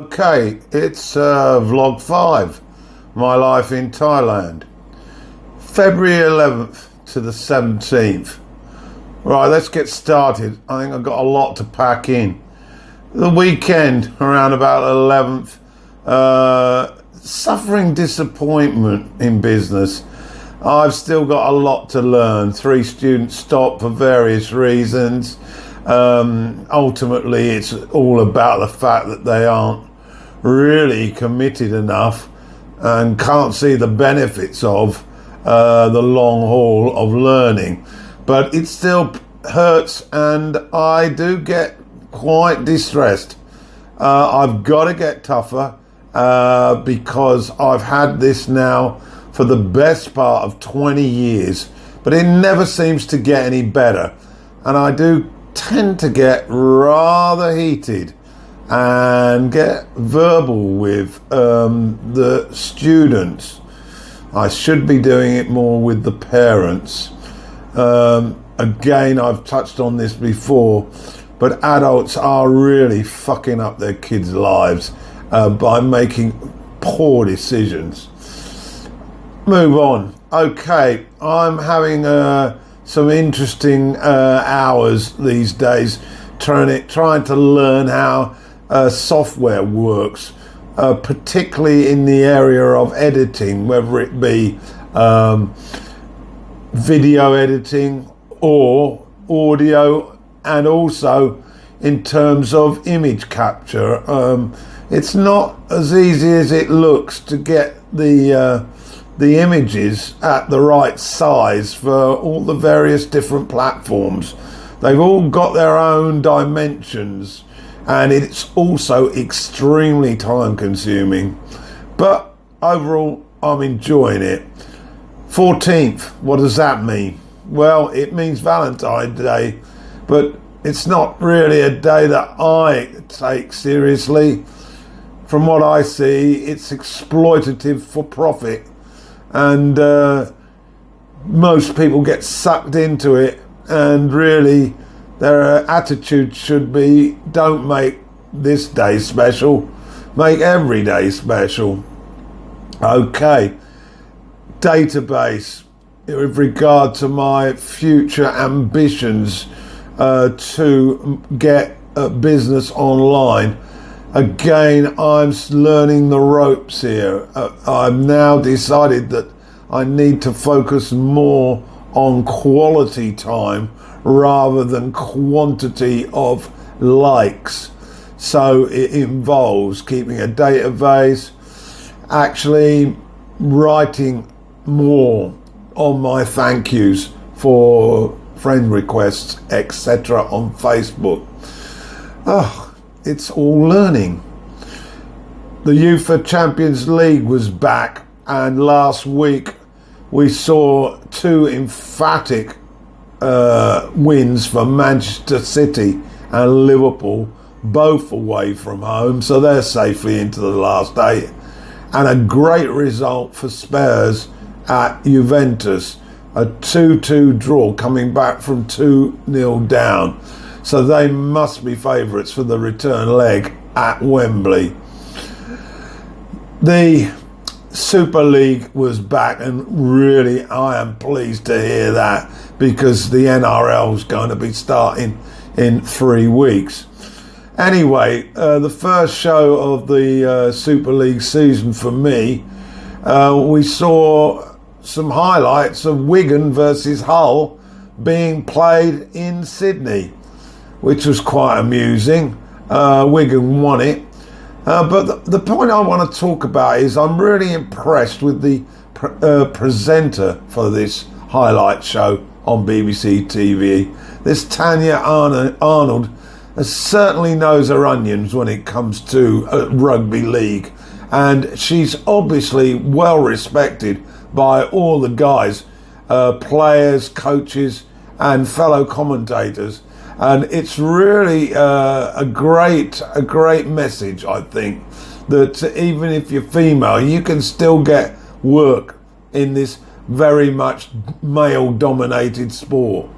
Okay, it's vlog 5, my life in Thailand, February 11th to the 17th. Right, let's get started. I think I've got a lot to pack in. The weekend around about 11th, suffering disappointment in business. I've still got a lot to learn. 3 students stopped for various reasons. Ultimately, it's all about the fact that they aren't really committed enough and can't see the benefits of the long haul of learning. But it still hurts, and I do get quite distressed. I've got to get tougher because I've had this now for the best part of 20 years, but it never seems to get any better. And I do tend to get rather heated and get verbal with the students. I should be doing it more with the parents. Again, I've touched on this before, but adults are really fucking up their kids' lives by making poor decisions. Move on. Okay, I'm having some interesting hours these days trying to learn how software works, particularly in the area of editing, whether it be video editing or audio, and also in terms of image capture. It's not as easy as it looks to get the images at the right size for all the various different platforms. They've all got their own dimensions, and it's also extremely time consuming. But overall, I'm enjoying it. 14th, what does that mean? Well, it means Valentine's Day, but it's not really a day that I take seriously. From what I see, it's exploitative for profit, and most people get sucked into it, and really their attitude should be, don't make this day special, make every day special. Okay, database with regard to my future ambitions to get a business online. Again, I'm learning the ropes here. I've now decided that I need to focus more on quality time rather than quantity of likes. So it involves keeping a database, actually writing more on my thank yous for friend requests, etc. on Facebook. It's all learning. The UEFA Champions League was back, and last week we saw 2 emphatic wins for Manchester City and Liverpool, both away from home, so they're safely into the last 8. And a great result for Spurs at Juventus, a 2-2 draw coming back from 2-0 down. So they must be favourites for the return leg at Wembley. The Super League was back, and really I am pleased to hear that, because the NRL is going to be starting in 3 weeks. Anyway, the first show of the Super League season for me, we saw some highlights of Wigan versus Hull being played in Sydney, which was quite amusing. Wigan won it. But the point I want to talk about is I'm really impressed with the presenter for this highlight show on BBC TV. This Tanya Arnold certainly knows her onions when it comes to rugby league. And she's obviously well respected by all the guys, players, coaches, and fellow commentators. And it's really a great message, I think, that even if you're female, you can still get work in this very much male-dominated sport.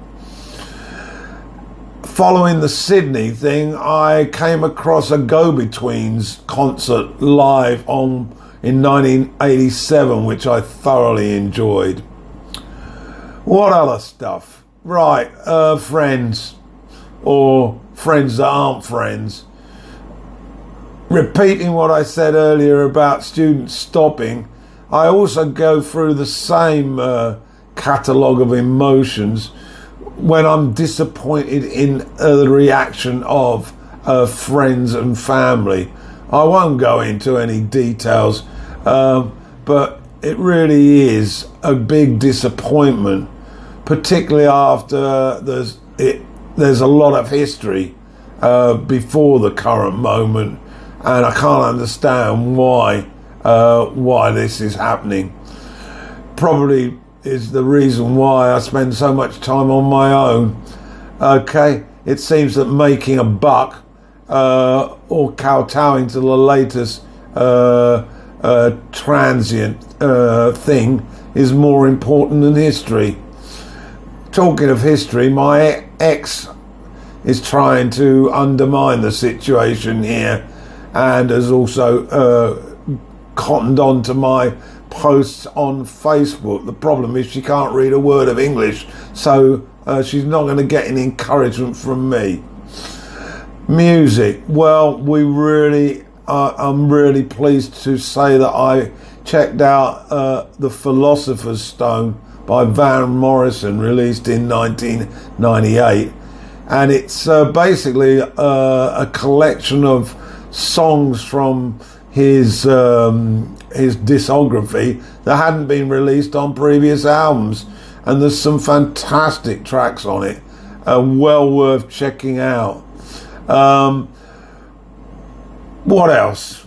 following the Sydney thing, I came across a Go-Betweens concert live in 1987, which I thoroughly enjoyed. What other stuff? Right, friends, or friends that aren't friends. Repeating what I said earlier about students stopping, I also go through the same catalogue of emotions when I'm disappointed in the reaction of friends and family. I won't go into any details, but it really is a big disappointment, particularly after there's a lot of history before the current moment, and I can't understand why this is happening. Probably is the reason why I spend so much time on my own. Okay, it seems that making a buck or kowtowing to the latest transient thing is more important than history. Talking of history, my ex is trying to undermine the situation here, and has also cottoned on to my posts on Facebook. The problem is she can't read a word of English, so she's not going to get any encouragement from me. Music. Well, I'm really pleased to say that I checked out The Philosopher's Stone by Morrison, released in 1998, and it's basically a collection of songs from his discography that hadn't been released on previous albums, and there's some fantastic tracks on it, well worth checking out. What else?